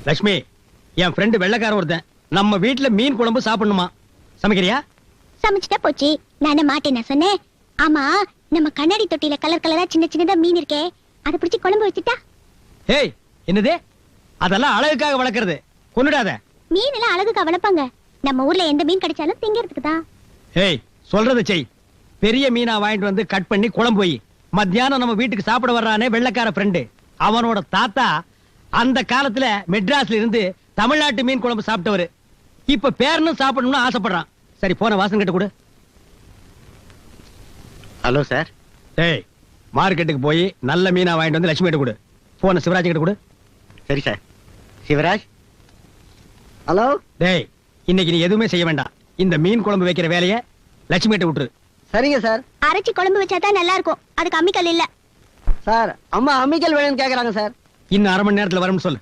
லட்சுமி, என் friend வெள்ளக்கார ஒருத்தன் நம்ம வீட்டுல மீன் குழம்பு சாப்பிடணுமா, சமைக்கிறியா? சமைச்சிட்டா போச்சு, நானே மாட்டேன் சொன்னேன். ஆமா, நம்ம கண்ணாடி தொட்டியில கலர் கலரா சின்ன சின்னதா மீன் இருக்கே, அதை பிடிச்சி குழம்பு வச்சுட்டா? ஏய், என்னது? அதெல்லாம் அழகுக்காக வளர்க்கறது, கொன்னுடாத. மீன் எல்லாம் அழகுக்காக வளர்ப்பாங்க, நம்ம ஊர்ல எந்த மீன் கிடைச்சாலும் திங்கிறதுக்கு தான். ஏய், சொல்றதை செய். பெரிய மீனா வாங்கிட்டு வந்து கட் பண்ணி குழம்பு வை. மத்தியானம் நம்ம வீட்டுக்கு சாப்பிட வர்றானே வெள்ளக்கார ஃப்ரெண்டு, அவனோட தாத்தா அந்த காலத்துல மெட்ராஸ்ல இருந்து தமிழ்நாட்டு மீன் குழம்பு சாப்பிட்டவரு. இப்ப பேரனும் சாப்பிடணும்னு ஆசைப்படுறான். சரி, போன வாசன் கிட்ட கொடு. Hello sir. ஏய், மார்க்கெட்டுக்கு போய் நல்ல மீனா வாங்கிட்டு வந்து லட்சுமி கிட்ட கொடு. போன சிவராஜ் கிட்ட கொடு. சரி சார். சிவராஜ். ஹலோ. டேய், இன்னைக்கு நீ எதுவுமே செய்ய வேண்டாம். இந்த மீன் குழம்பு வைக்கிற வேலையை லட்சுமி கிட்ட விட்டுரு. சரிங்க சார். அரைச்சி குழம்பு வச்சாதான் நல்லா இருக்கும், அதுக்கு அம்மிக்கல் இல்ல சார். அம்மா அம்மிக்கல் வேணும்னு கேக்குறாங்க சார். இன்னும் 1/2 மணி நேரத்துல வரும்னு சொல்லு.